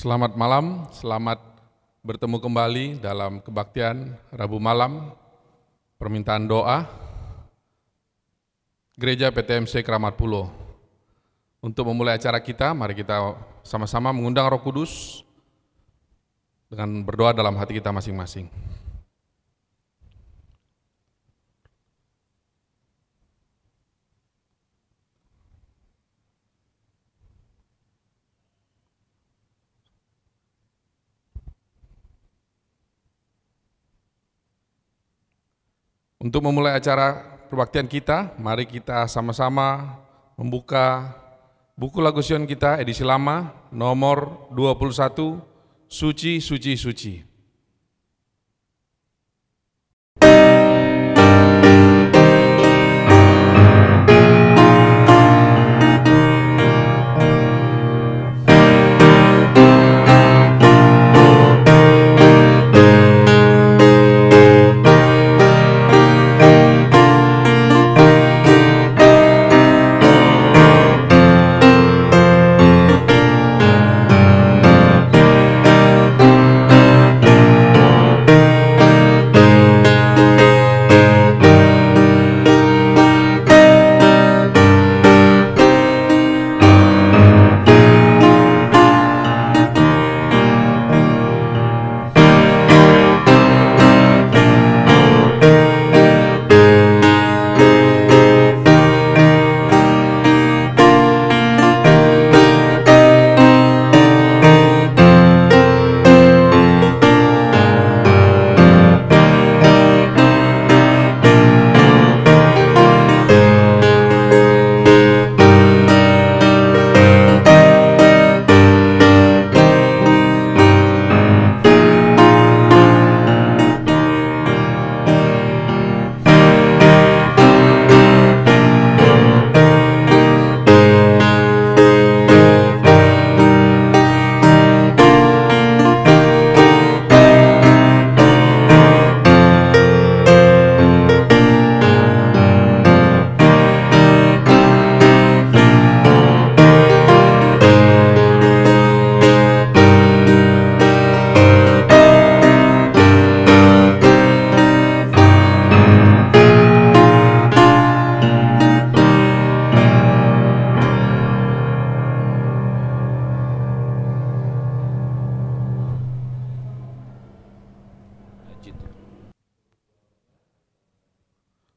Selamat malam, selamat bertemu kembali dalam kebaktian Rabu malam, permintaan doa, Gereja PTMC Keramat Pulo. Untuk memulai acara kita, mari kita sama-sama mengundang Roh Kudus dengan berdoa dalam hati kita masing-masing. Untuk memulai acara perbaktian kita, mari kita sama-sama membuka buku lagu Sion kita edisi lama nomor 21, Suci, Suci, Suci.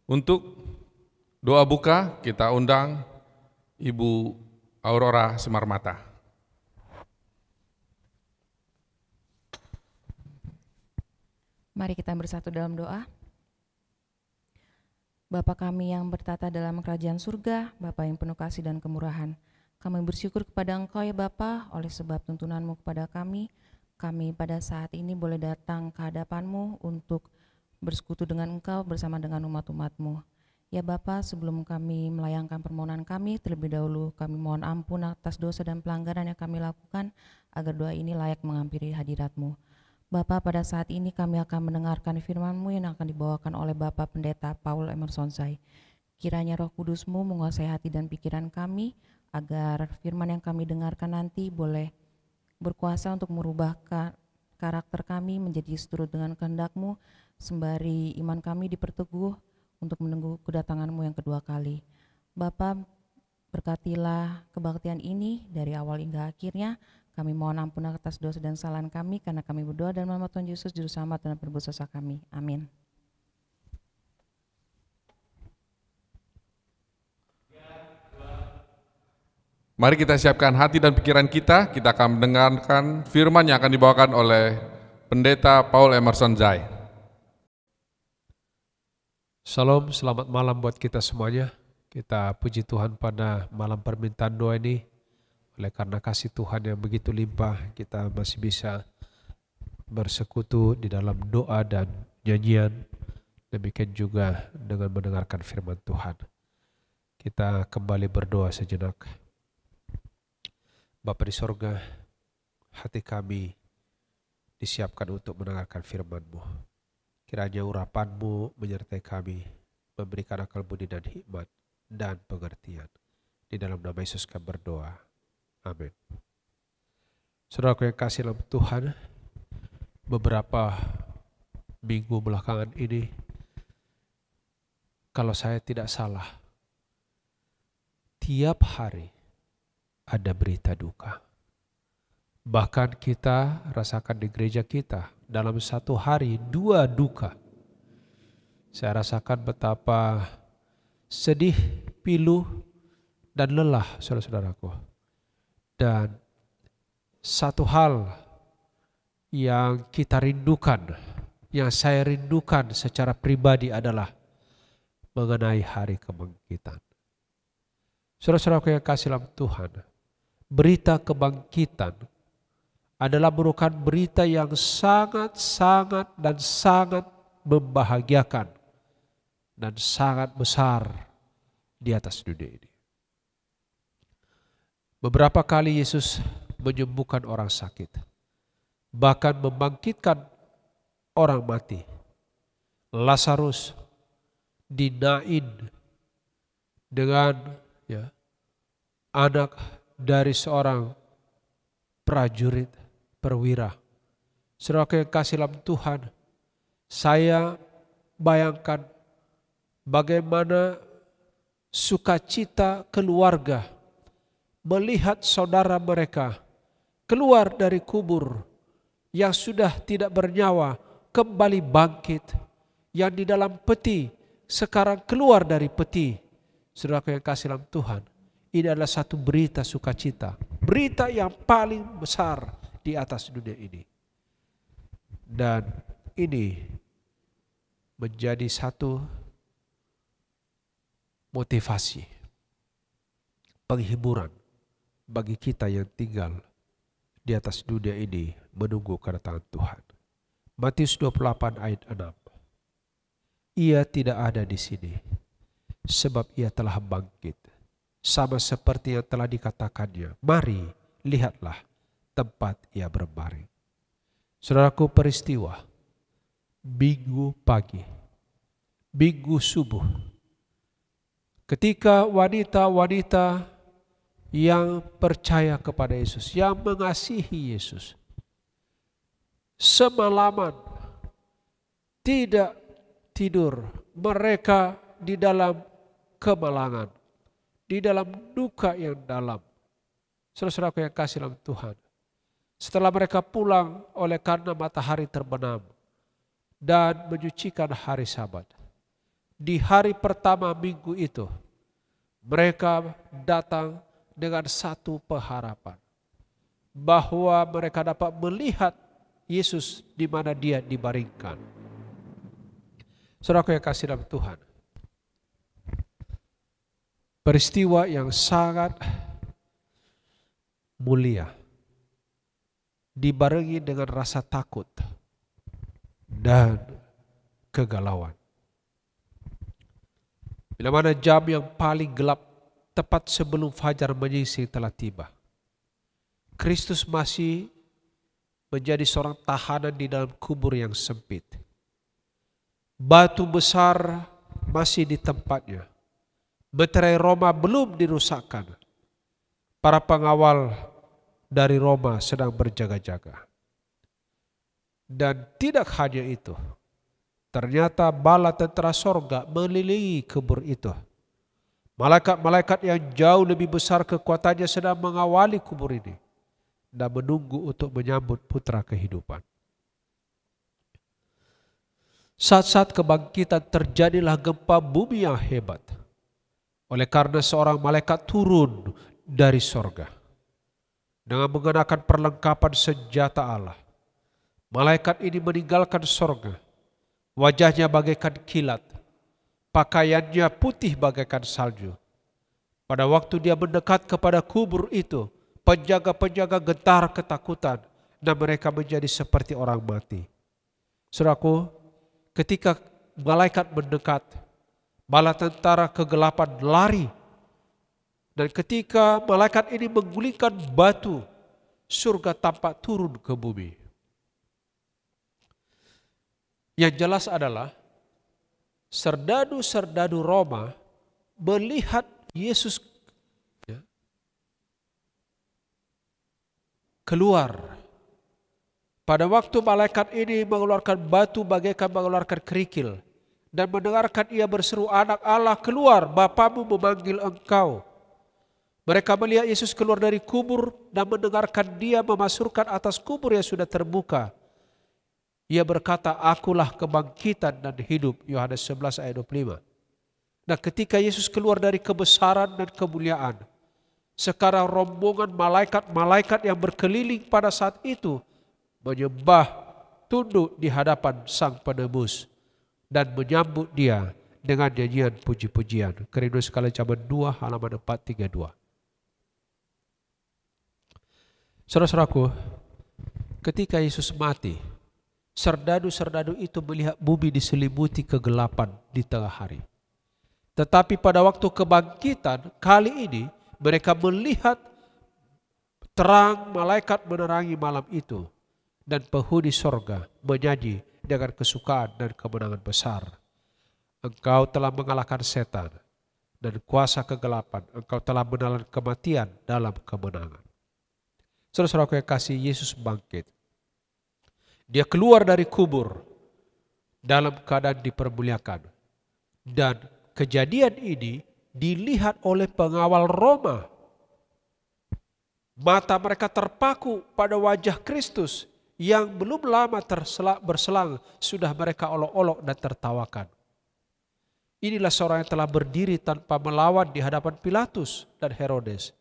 Untuk doa buka, kita undang Ibu Aurora Semarmata. Mari kita bersatu dalam doa. Bapa kami yang bertata dalam kerajaan surga, Bapa yang penuh kasih dan kemurahan, kami bersyukur kepada Engkau ya Bapa, oleh sebab tuntunan-Mu kepada kami pada saat ini boleh datang ke hadapan-Mu untuk bersekutu dengan Engkau bersama dengan umat-umat-Mu. Ya Bapa, sebelum kami melayangkan permohonan kami, terlebih dahulu kami mohon ampun atas dosa dan pelanggaran yang kami lakukan, agar doa ini layak menghampiri hadirat-Mu. Bapa, pada saat ini kami akan mendengarkan firman-Mu yang akan dibawakan oleh Bapak Pendeta Paul Emerson Zai. Kiranya Roh Kudus-Mu menguasai hati dan pikiran kami, agar firman yang kami dengarkan nanti boleh berkuasa untuk merubah karakter kami menjadi seturut dengan kehendak-Mu, sembari iman kami diperteguh untuk menunggu kedatangan-Mu yang kedua kali. Bapa, berkatilah kebaktian ini dari awal hingga akhirnya. Kami mohon ampun atas dosa dan kesalahan kami, karena kami berdoa dan nama Tuhan Yesus Juru Selamat dan Penebus dosa kami. Amin. Mari kita siapkan hati dan pikiran kita akan mendengarkan firman yang akan dibawakan oleh Pendeta Paul Emerson Zai. Salam, selamat malam buat kita semuanya. Kita puji Tuhan pada malam permintaan doa ini. Oleh karena kasih Tuhan yang begitu limpah, kita masih bisa bersekutu di dalam doa dan nyanyian. Demikian juga dengan mendengarkan firman Tuhan. Kita kembali berdoa sejenak. Bapa di sorga, hati kami disiapkan untuk mendengarkan firman-Mu. Kiranya urapan-Mu menyertai kami, memberikan akal budi dan hikmat dan pengertian. Di dalam nama Yesus kami berdoa. Amin. Saudaraku yang kasih dalam Tuhan, beberapa minggu belakangan ini, kalau saya tidak salah, tiap hari ada berita duka. Bahkan kita rasakan di gereja kita, dalam satu hari 2 duka. Saya rasakan betapa sedih, pilu, dan lelah saudara-saudaraku. Dan satu hal yang kita rindukan, yang saya rindukan secara pribadi adalah mengenai hari kebangkitan. Saudara-saudaraku yang kasih dalam Tuhan, berita kebangkitan adalah merupakan berita yang sangat-sangat dan sangat membahagiakan dan sangat besar di atas dunia ini. Beberapa kali Yesus menyembuhkan orang sakit, bahkan membangkitkan orang mati. Lazarus di Nain dengan anak dari seorang prajurit perwira. Saudara yang kasih dalam Tuhan, saya bayangkan bagaimana sukacita keluarga melihat saudara mereka keluar dari kubur yang sudah tidak bernyawa, kembali bangkit, yang di dalam peti sekarang keluar dari peti. Saudara yang kasih dalam Tuhan, ini adalah satu berita sukacita, berita yang paling besar di atas dunia ini. Dan ini menjadi satu motivasi, penghiburan bagi kita yang tinggal di atas dunia ini menunggu kedatangan Tuhan. Matius 28 ayat 6. Ia tidak ada di sini, sebab ia telah bangkit, sama seperti yang telah dikatakannya. Mari, lihatlah tempat ia berbaring. Saudaraku, peristiwa Minggu pagi, Minggu subuh, ketika wanita-wanita yang percaya kepada Yesus, yang mengasihi Yesus, semalaman tidak tidur, mereka di dalam kemalangan, di dalam duka yang dalam. Saudara-saudaraku yang kasih dalam Tuhan, setelah mereka pulang oleh karena matahari terbenam dan menyucikan hari Sabat, di hari pertama minggu itu mereka datang dengan satu pengharapan, bahwa mereka dapat melihat Yesus di mana dia dibaringkan. Saudaraku yang kasih dalam Tuhan, peristiwa yang sangat mulia dibarengi dengan rasa takut dan kegalauan. Bila mana jam yang paling gelap, tepat sebelum fajar menyingsing telah tiba, Kristus masih menjadi seorang tahanan di dalam kubur yang sempit. Batu besar masih di tempatnya. Meterai Roma belum dirusakkan. Para pengawal dari Roma sedang berjaga-jaga. Dan tidak hanya itu, ternyata bala tentara sorga mengelilingi kubur itu. Malaikat-malaikat yang jauh lebih besar kekuatannya sedang mengawali kubur ini dan menunggu untuk menyambut putra kehidupan. Saat-saat kebangkitan terjadilah gempa bumi yang hebat, oleh karena seorang malaikat turun dari sorga dengan mengenakan perlengkapan senjata Allah. Malaikat ini meninggalkan sorga, wajahnya bagaikan kilat, pakaiannya putih bagaikan salju. Pada waktu dia mendekat kepada kubur itu, penjaga-penjaga gentar ketakutan dan mereka menjadi seperti orang mati. Saudaraku, ketika malaikat mendekat, bala tentara kegelapan lari. Dan ketika malaikat ini menggulingkan batu, surga tampak turun ke bumi. Yang jelas adalah serdadu-serdadu Roma melihat Yesus keluar. Pada waktu malaikat ini mengeluarkan batu bagaikan mengeluarkan kerikil dan mendengarkan ia berseru, "Anak Allah, keluar, Bapamu memanggil engkau." Mereka melihat Yesus keluar dari kubur dan mendengarkan dia memasurkan atas kubur yang sudah terbuka. Ia berkata, "Akulah kebangkitan dan hidup." Yohanes 11 ayat 25. Nah, ketika Yesus keluar dari kebesaran dan kemuliaan, sekarang rombongan malaikat-malaikat yang berkeliling pada saat itu menyembah, tunduk di hadapan Sang Penebus dan menyambut dia dengan nyanyian puji-pujian. Kerinduan sekalian zaman 2 halaman 432. Saudara-saudaraku, ketika Yesus mati, serdadu-serdadu itu melihat bumi diselimuti kegelapan di tengah hari. Tetapi pada waktu kebangkitan kali ini mereka melihat terang malaikat menerangi malam itu dan penghuni sorga menyanyi dengan kesukaan dan kemenangan besar. Engkau telah mengalahkan setan dan kuasa kegelapan. Engkau telah menelan kematian dalam kemenangan. Saudara-saudaraku yang kasih, Yesus bangkit. Dia keluar dari kubur dalam keadaan dipermuliakan. Dan kejadian ini dilihat oleh pengawal Roma. Mata mereka terpaku pada wajah Kristus yang belum lama berselang sudah mereka olok-olok dan tertawakan. Inilah seorang yang telah berdiri tanpa melawan di hadapan Pilatus dan Herodes.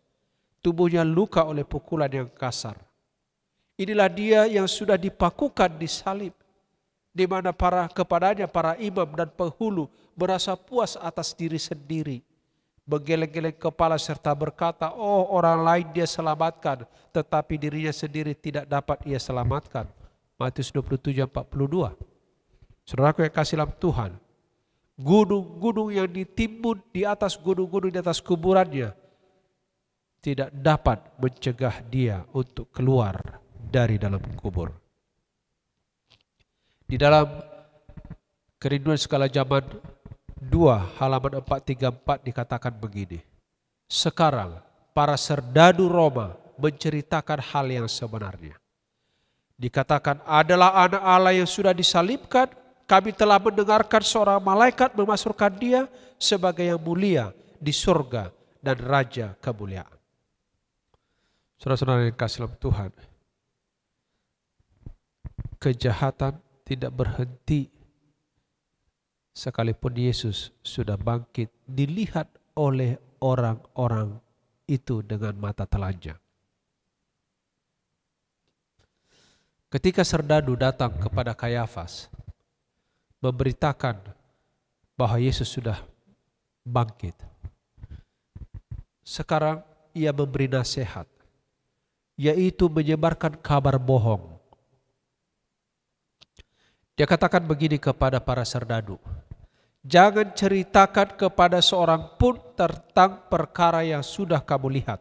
Tubuhnya luka oleh pukulan yang kasar. Inilah dia yang sudah dipakukan di salib, di mana kepadanya para imam dan penghulu merasa puas atas diri sendiri, menggeleng-geleng kepala serta berkata, "Oh, orang lain dia selamatkan, tetapi dirinya sendiri tidak dapat ia selamatkan." Matius 27:42. Saudaraku yang kasih dalam Tuhan, gunung-gunung yang ditimbun di atas gunung-gunung di atas kuburannya tidak dapat mencegah dia untuk keluar dari dalam kubur. Di dalam Kerinduan Skala Zaman 2 halaman 434 dikatakan begini. Sekarang para serdadu Roma menceritakan hal yang sebenarnya. Dikatakan, adalah anak Allah yang sudah disalibkan. Kami telah mendengarkan seorang malaikat memasurkan dia sebagai yang mulia di surga dan raja kemuliaan. Saudara-saudara yang kasih dalam Tuhan, kejahatan tidak berhenti sekalipun Yesus sudah bangkit, dilihat oleh orang-orang itu dengan mata telanjang. Ketika serdadu datang kepada Kayafas memberitakan bahwa Yesus sudah bangkit, sekarang ia memberi nasihat, yaitu menyebarkan kabar bohong. Dia katakan begini kepada para serdadu, jangan ceritakan kepada seorang pun tentang perkara yang sudah kamu lihat.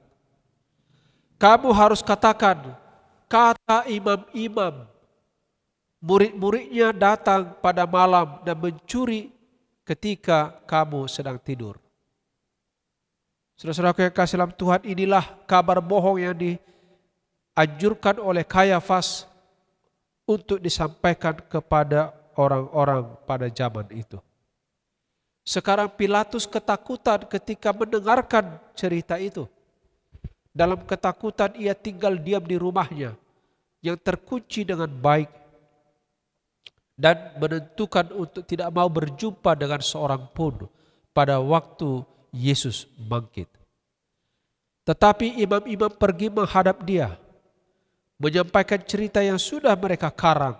Kamu harus katakan, kata imam-imam, murid-muridnya datang pada malam dan mencuri ketika kamu sedang tidur. Saudara-saudara yang kasih dalam Tuhan, inilah kabar bohong yang dianjurkan oleh Kayafas untuk disampaikan kepada orang-orang pada zaman itu. Sekarang Pilatus ketakutan ketika mendengarkan cerita itu. Dalam ketakutan ia tinggal diam di rumahnya yang terkunci dengan baik dan menentukan untuk tidak mau berjumpa dengan seorang pun pada waktu Yesus bangkit. Tetapi imam-imam pergi menghadap dia, menyampaikan cerita yang sudah mereka karang.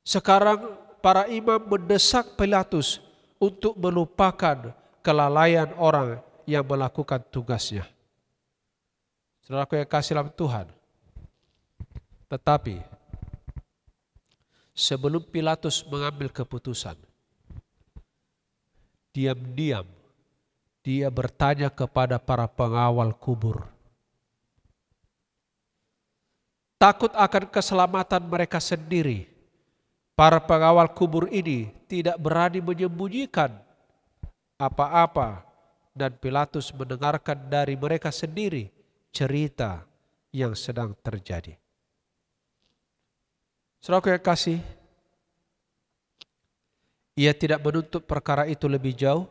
Sekarang para imam mendesak Pilatus untuk melupakan kelalaian orang yang melakukan tugasnya. Saudaraku yang kasih dalam Tuhan, tetapi sebelum Pilatus mengambil keputusan, diam-diam dia bertanya kepada para pengawal kubur. Takut akan keselamatan mereka sendiri, para pengawal kubur ini tidak berani menyembunyikan apa-apa, dan Pilatus mendengarkan dari mereka sendiri cerita yang sedang terjadi. Saudaraku yang kasih, ia tidak menuntut perkara itu lebih jauh,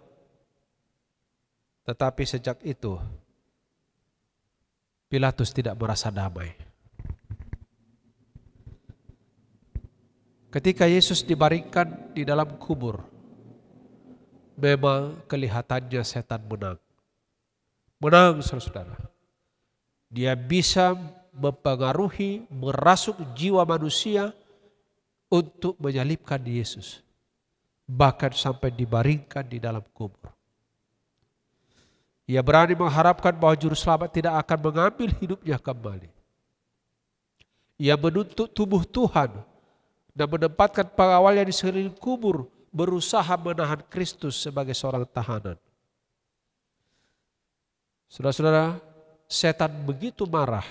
tetapi sejak itu Pilatus tidak merasa damai. Ketika Yesus dibaringkan di dalam kubur, memang kelihatannya setan menang. Menang, saudara-saudara. Dia bisa mempengaruhi, merasuk jiwa manusia untuk menyalibkan Yesus. Bahkan sampai dibaringkan di dalam kubur. Ia berani mengharapkan bahwa juru selamat tidak akan mengambil hidupnya kembali. Ia menuntut tubuh Tuhan dan menempatkan pengawalnya di sekeliling kubur, berusaha menahan Kristus sebagai seorang tahanan. Saudara-saudara, setan begitu marah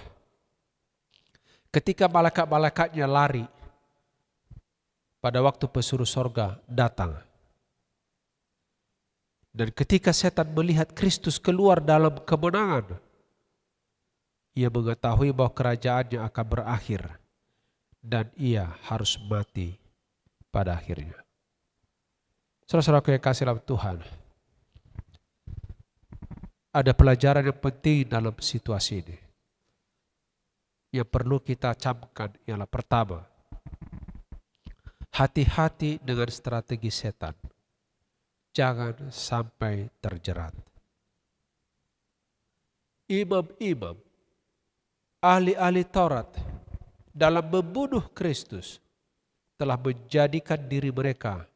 ketika malaikat-malaikatnya lari pada waktu pesuruh sorga datang. Dan ketika setan melihat Kristus keluar dalam kemenangan, ia mengetahui bahwa kerajaannya akan berakhir dan ia harus mati pada akhirnya. Saudara-saudaraku yang kasih dalam Tuhan, ada pelajaran yang penting dalam situasi ini. Yang perlu kita camkan ialah pertama, hati-hati dengan strategi setan. Jangan sampai terjerat. Imam-imam, ahli-ahli Taurat dalam membunuh Kristus telah menjadikan diri mereka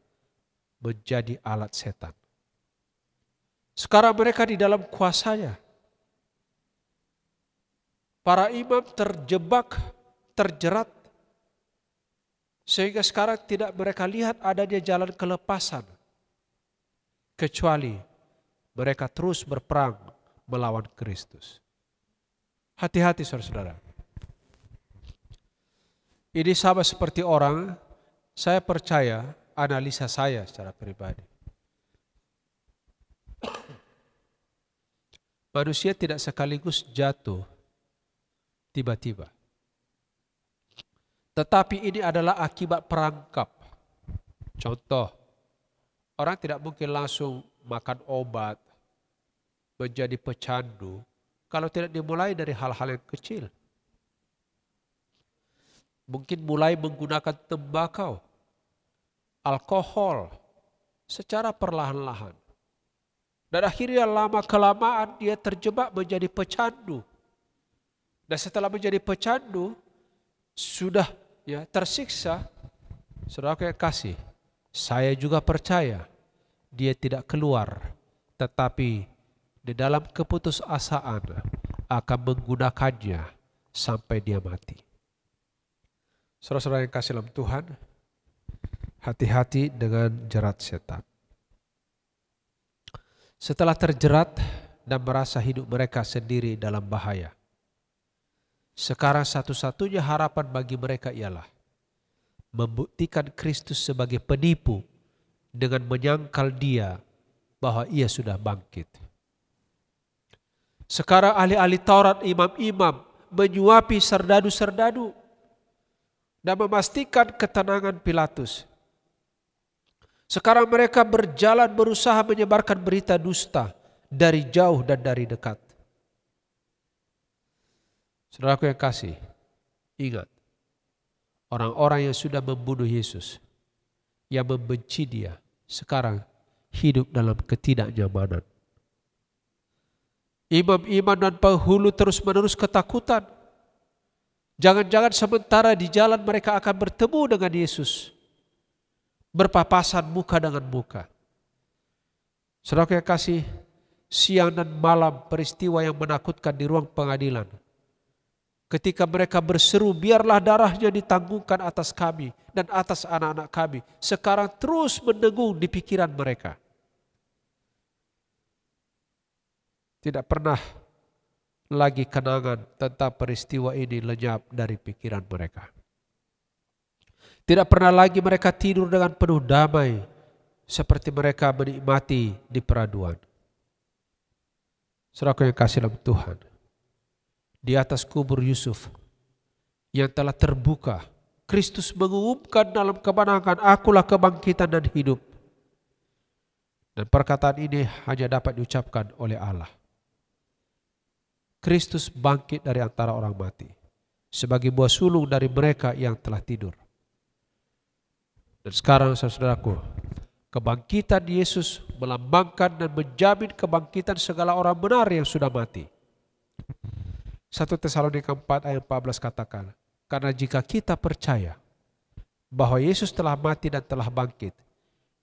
menjadi alat setan. Sekarang mereka di dalam kuasanya. Para imam terjebak, terjerat, sehingga sekarang tidak mereka lihat adanya jalan kelepasan. Kecuali mereka terus berperang melawan Kristus. Hati-hati saudara-saudara. Ini sama seperti orang, saya percaya, analisa saya secara pribadi. Manusia tidak sekaligus jatuh tiba-tiba. Tetapi ini adalah akibat perangkap. Contoh, orang tidak mungkin langsung makan obat, menjadi pecandu, kalau tidak dimulai dari hal-hal yang kecil. Mungkin mulai menggunakan tembakau, alkohol, secara perlahan-lahan. Dan akhirnya lama-kelamaan dia terjebak menjadi pecandu. Dan setelah menjadi pecandu, sudah tersiksa, saudara yang kasih, saya juga percaya dia tidak keluar, tetapi di dalam keputusasaan akan menggunakannya sampai dia mati. Saudara-saudara yang kasih dalam Tuhan, hati-hati dengan jerat setan. Setelah terjerat dan merasa hidup mereka sendiri dalam bahaya, sekarang satu-satunya harapan bagi mereka ialah membuktikan Kristus sebagai penipu dengan menyangkal dia bahwa ia sudah bangkit. Sekarang ahli-ahli Taurat, imam-imam menyuapi serdadu-serdadu dan memastikan ketenangan Pilatus. Sekarang mereka berjalan berusaha menyebarkan berita dusta dari jauh dan dari dekat. Saudaraku yang kasih, ingat, orang-orang yang sudah membunuh Yesus, yang membenci dia, sekarang hidup dalam ketidaknyamanan. Imam-imam dan penghulu terus-menerus ketakutan. Jangan-jangan sementara di jalan mereka akan bertemu dengan Yesus, berpapasan muka dengan muka. Saudara yang kasih, siang dan malam peristiwa yang menakutkan di ruang pengadilan. Ketika mereka berseru, biarlah darahnya ditanggungkan atas kami dan atas anak-anak kami, sekarang terus mendengung di pikiran mereka. Tidak pernah lagi kenangan tentang peristiwa ini lenyap dari pikiran mereka. Tidak pernah lagi mereka tidur dengan penuh damai seperti mereka menikmati di peraduan. Saudaraku yang kasih dalam Tuhan, di atas kubur Yusuf yang telah terbuka, Kristus mengumumkan dalam kemenangan, "Akulah kebangkitan dan hidup." Dan perkataan ini hanya dapat diucapkan oleh Allah. Kristus bangkit dari antara orang mati sebagai buah sulung dari mereka yang telah tidur. Dan sekarang saudaraku, kebangkitan Yesus melambangkan dan menjamin kebangkitan segala orang benar yang sudah mati. 1 Tesalonika 4 ayat 14 katakan, "Karena jika kita percaya bahwa Yesus telah mati dan telah bangkit,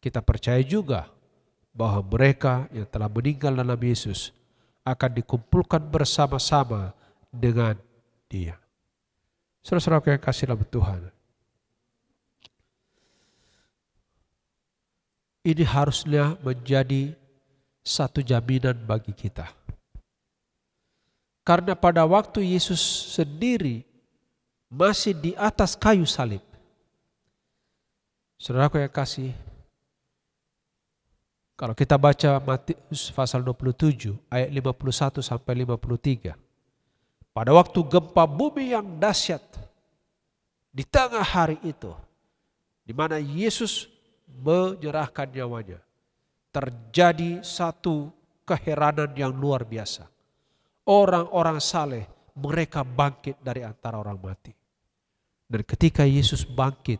kita percaya juga bahwa mereka yang telah meninggal dalam Yesus akan dikumpulkan bersama-sama dengan Dia." Saudara-saudara yang kasih dalam Tuhan, ini harusnya menjadi satu jaminan bagi kita. Karena pada waktu Yesus sendiri masih di atas kayu salib, saudaraku yang kasih, kalau kita baca Matius pasal 27 ayat 51 sampai 53, pada waktu gempa bumi yang dahsyat di tengah hari itu, di mana Yesus menyerahkan nyawanya, terjadi satu keheranan yang luar biasa. Orang-orang saleh, mereka bangkit dari antara orang mati. Dan ketika Yesus bangkit,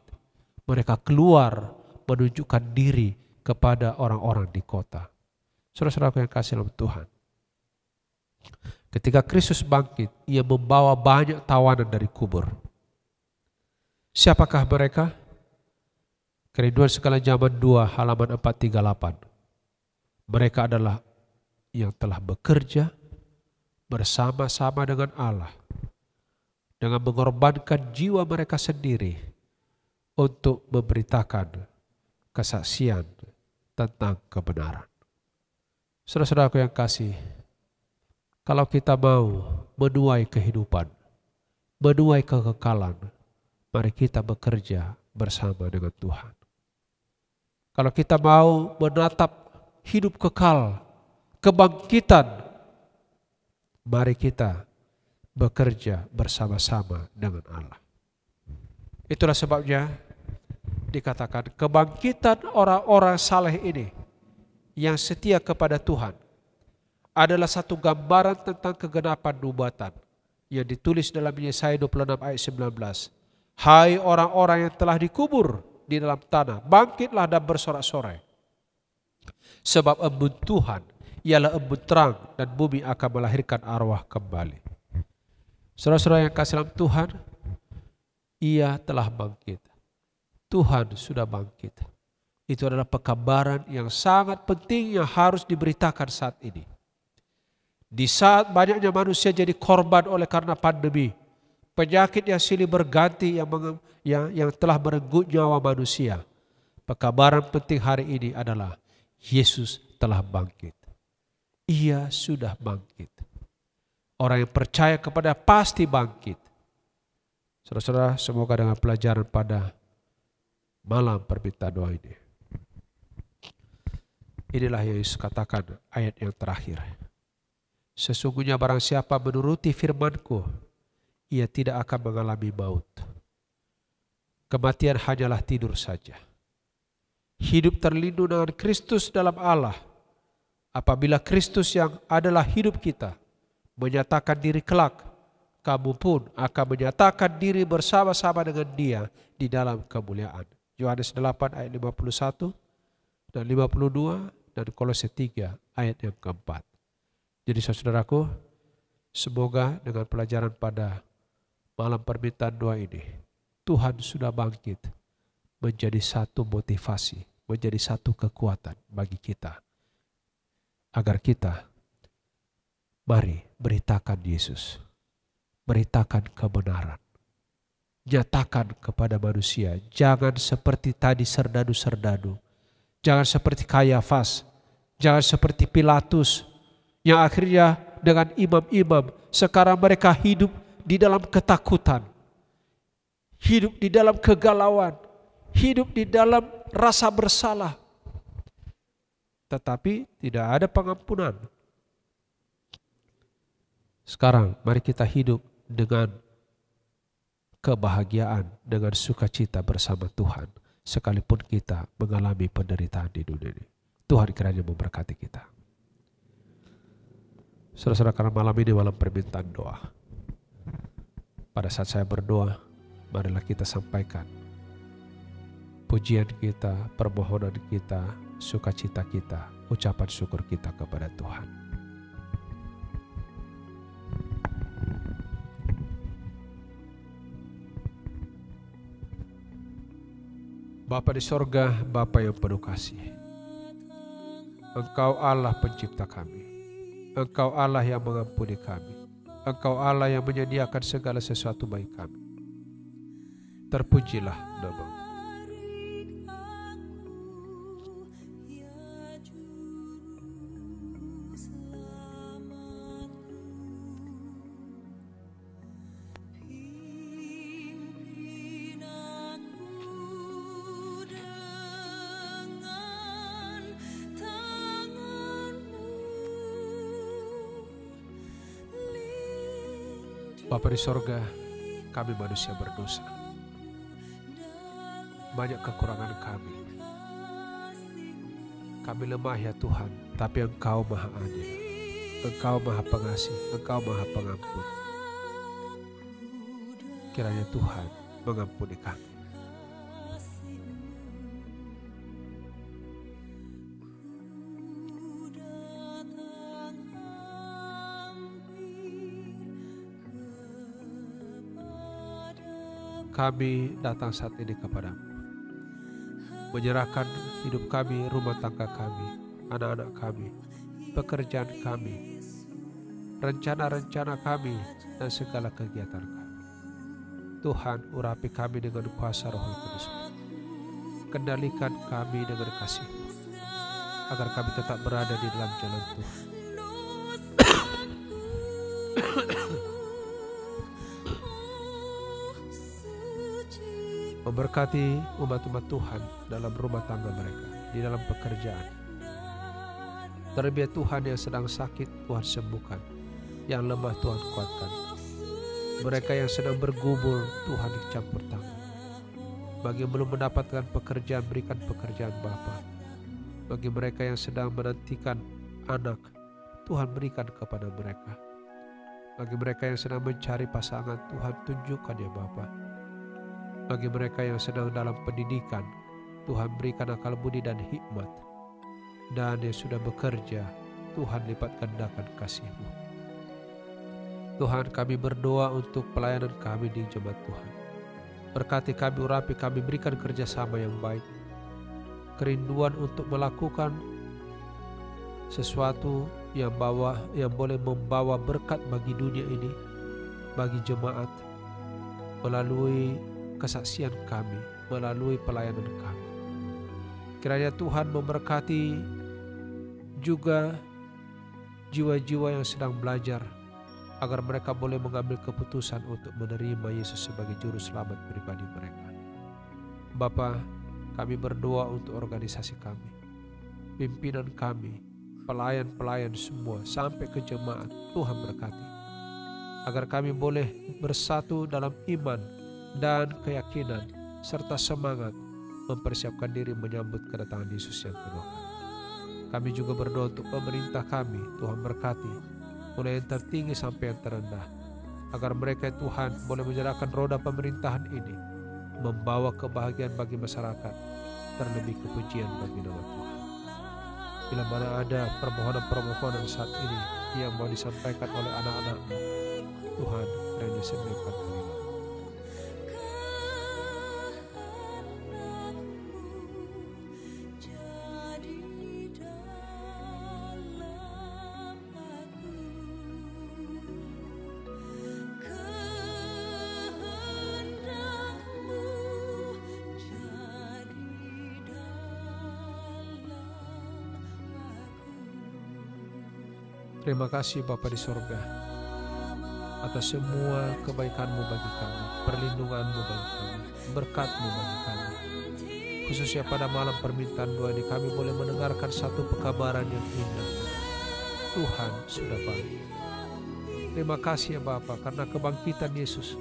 mereka keluar menunjukkan diri kepada orang-orang di kota. Saudara-saudara yang kasih dalam Tuhan, ketika Kristus bangkit, Ia membawa banyak tawanan dari kubur. Siapakah mereka? Kerinduan Segala Zaman 2 halaman 438. Mereka adalah yang telah bekerja bersama-sama dengan Allah dengan mengorbankan jiwa mereka sendiri untuk memberitakan kesaksian tentang kebenaran. Saudara-saudaraku yang kasih, kalau kita mau menuai kehidupan, menuai kekekalan, mari kita bekerja bersama dengan Tuhan. Kalau kita mau menatap hidup kekal, kebangkitan, mari kita bekerja bersama-sama dengan Allah. Itulah sebabnya dikatakan kebangkitan orang-orang saleh ini yang setia kepada Tuhan adalah satu gambaran tentang kegenapan nubuatan yang ditulis dalam Yesaya 26 ayat 19. "Hai orang-orang yang telah dikubur di dalam tanah, bangkitlah dan bersorak-sorai. Sebab embun Tuhan ialah embun terang dan bumi akan melahirkan arwah kembali." Saudara-saudara yang kasih dalam Tuhan, Ia telah bangkit. Tuhan sudah bangkit. Itu adalah pekabaran yang sangat penting yang harus diberitakan saat ini. Di saat banyaknya manusia jadi korban oleh karena pandemi, penyakit yang silih berganti yang telah merenggut nyawa manusia, pekabaran penting hari ini adalah Yesus telah bangkit. Ia sudah bangkit. Orang yang percaya kepada pasti bangkit. Saudara-saudara, semoga dengan pelajaran pada malam permintaan doa ini, inilah yang Yesus katakan ayat yang terakhir. "Sesungguhnya barang siapa menuruti firman-Ku, ia tidak akan mengalami maut. Kematian hanyalah tidur saja. Hidup terlindung dengan Kristus dalam Allah. Apabila Kristus yang adalah hidup kita menyatakan diri kelak, kamu pun akan menyatakan diri bersama-sama dengan Dia di dalam kemuliaan." Yohanes 8 ayat 51 dan 52 dan Kolose 3 ayat yang keempat. Jadi saudaraku, semoga dengan pelajaran pada malam permintaan doa ini, Tuhan sudah bangkit menjadi satu motivasi, menjadi satu kekuatan bagi kita. Agar kita mari beritakan Yesus, beritakan kebenaran, nyatakan kepada manusia. Jangan seperti tadi serdadu-serdadu, jangan seperti Kayafas, jangan seperti Pilatus yang akhirnya dengan imam-imam sekarang mereka hidup di dalam ketakutan, hidup di dalam kegalauan, hidup di dalam rasa bersalah, tetapi tidak ada pengampunan. Sekarang mari kita hidup dengan kebahagiaan, dengan sukacita bersama Tuhan, sekalipun kita mengalami penderitaan di dunia ini. Tuhan kiranya memberkati kita. Saudara-saudara, karena malam ini malam permintaan doa. Pada saat saya berdoa, marilah kita sampaikan pujian kita, permohonan kita, sukacita kita, ucapan syukur kita kepada Tuhan. Bapa di sorga, Bapa yang penuh kasih, Engkau Allah pencipta kami, Engkau Allah yang mengampuni kami, Engkau Allah yang menyediakan segala sesuatu bagi kami. Terpujilah nama-Mu. Bapa di sorga, kami manusia berdosa. Banyak kekurangan kami. Kami lemah ya Tuhan, tapi Engkau maha adil. Engkau maha pengasih, Engkau maha pengampun. Kiranya Tuhan mengampuni kami. Kami datang saat ini kepadamu, menyerahkan hidup kami, rumah tangga kami, anak-anak kami, pekerjaan kami, rencana-rencana kami, dan segala kegiatan kami. Tuhan, urapi kami dengan kuasa Roh Kudus. Kendalikan kami dengan kasih-Mu, agar kami tetap berada di dalam jalan Tuhan. Memberkati umat-umat Tuhan dalam rumah tangga mereka, di dalam pekerjaan. Terlebih Tuhan yang sedang sakit, Tuhan sembuhkan. Yang lemah Tuhan kuatkan. Mereka yang sedang bergumul, Tuhan campur tangan. Bagi yang belum mendapatkan pekerjaan, berikan pekerjaan Bapa. Bagi mereka yang sedang menantikan anak, Tuhan berikan kepada mereka. Bagi mereka yang sedang mencari pasangan, Tuhan tunjukkan ya Bapa. Bagi mereka yang sedang dalam pendidikan, Tuhan berikan akal budi dan hikmat. Dan yang sudah bekerja, Tuhan lipat gandakan kasih-Mu. Tuhan, kami berdoa untuk pelayanan kami di jemaat Tuhan. Berkati kami, urapi kami, berikan kerjasama yang baik. Kerinduan untuk melakukan sesuatu yang boleh membawa berkat bagi dunia ini, bagi jemaat, melalui kesaksian kami, melalui pelayanan kami. Kiranya Tuhan memberkati juga jiwa-jiwa yang sedang belajar, agar mereka boleh mengambil keputusan untuk menerima Yesus sebagai juru selamat pribadi mereka. Bapa, kami berdoa untuk organisasi kami, pimpinan kami, pelayan-pelayan semua, sampai ke jemaat. Tuhan berkati, agar kami boleh bersatu dalam iman dan keyakinan, serta semangat mempersiapkan diri menyambut kedatangan Yesus yang kedua. Kami juga berdoa untuk pemerintah kami. Tuhan berkati, mulai yang tertinggi sampai yang terendah, agar mereka Tuhan boleh menyerahkan roda pemerintahan ini, membawa kebahagiaan bagi masyarakat, terlebih kepujian bagi nama Tuhan. Bila mana ada permohonan-permohonan saat ini yang mau disampaikan oleh anak-anak-Mu, Tuhan kiranya sembuhkan kami. Terima kasih Bapa di sorga, atas semua kebaikan-Mu bagi kami, perlindungan-Mu bagi kami, berkat-Mu bagi kami. Khususnya pada malam permintaan doa ini, kami boleh mendengarkan satu pekabaran yang indah. Tuhan sudah baik. Terima kasih ya Bapa, karena kebangkitan Yesus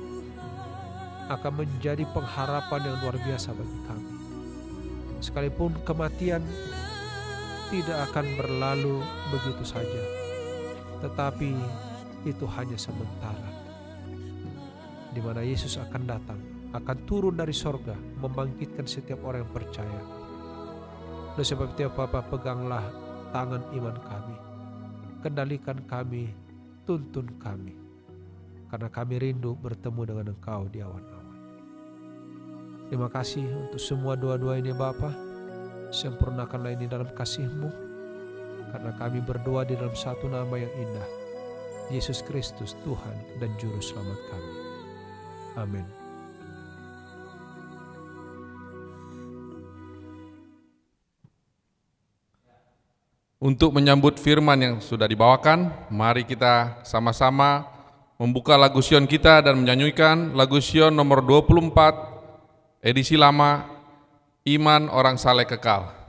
akan menjadi pengharapan yang luar biasa bagi kami. Sekalipun kematian tidak akan berlalu begitu saja, tetapi itu hanya sementara, di mana Yesus akan datang, akan turun dari sorga, membangkitkan setiap orang yang percaya. Oleh sebab itu Bapa, peganglah tangan iman kami, kendalikan kami, tuntun kami, karena kami rindu bertemu dengan Engkau di awan-awan. Terima kasih untuk semua doa-doa ini Bapa. Sempurnakanlah ini dalam kasih-Mu, karena kami berdoa di dalam satu nama yang indah, Yesus Kristus Tuhan dan Juru Selamat kami. Amin. Untuk menyambut firman yang sudah dibawakan, mari kita sama-sama membuka lagu Sion kita dan menyanyikan lagu Sion nomor 24, edisi lama, Iman Orang Saleh Kekal.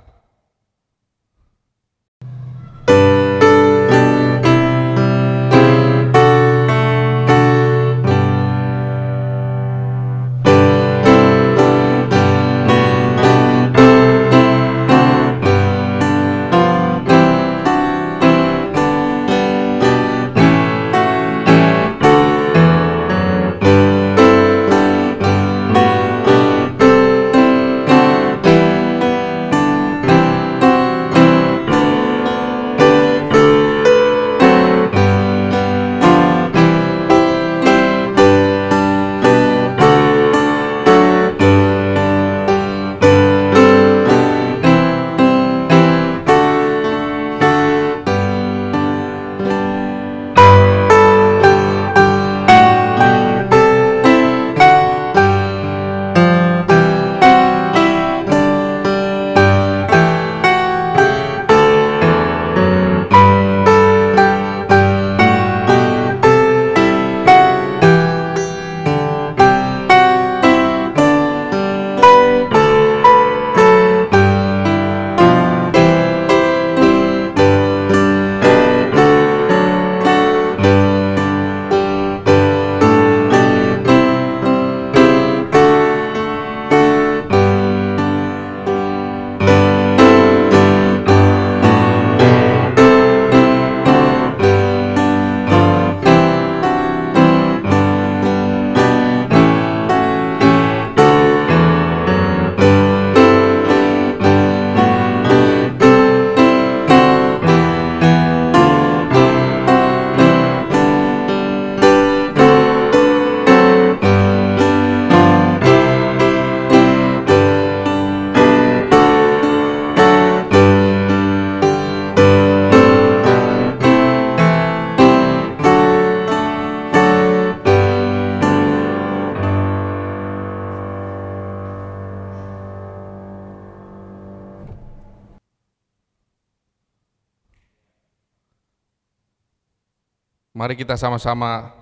Mari kita sama-sama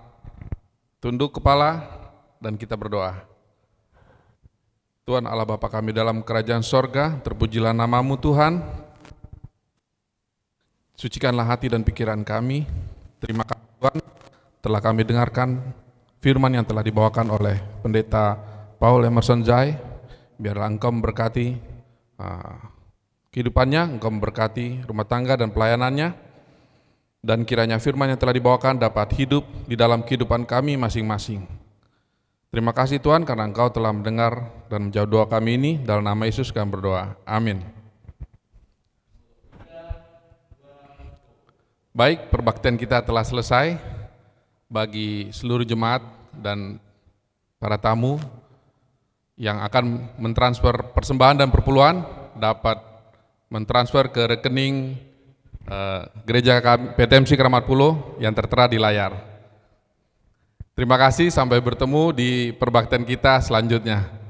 tunduk kepala dan kita berdoa. Tuhan Allah Bapa kami dalam kerajaan sorga, terpujilah nama-Mu Tuhan. Sucikanlah hati dan pikiran kami. Terima kasih Tuhan telah kami dengarkan firman yang telah dibawakan oleh Pendeta Paul Emerson Jai. Biarlah Engkau memberkati kehidupannya, Engkau memberkati rumah tangga dan pelayanannya. Dan kiranya firman yang telah dibawakan dapat hidup di dalam kehidupan kami masing-masing. Terima kasih Tuhan karena Engkau telah mendengar dan menjawab doa kami ini. Dalam nama Yesus kami berdoa. Amin. Baik, perbaktian kita telah selesai. Bagi seluruh jemaat dan para tamu yang akan mentransfer persembahan dan perpuluhan dapat mentransfer ke rekening Gereja PTMC Keramat Pulo yang tertera di layar. Terima kasih, sampai bertemu di perbaktian kita selanjutnya.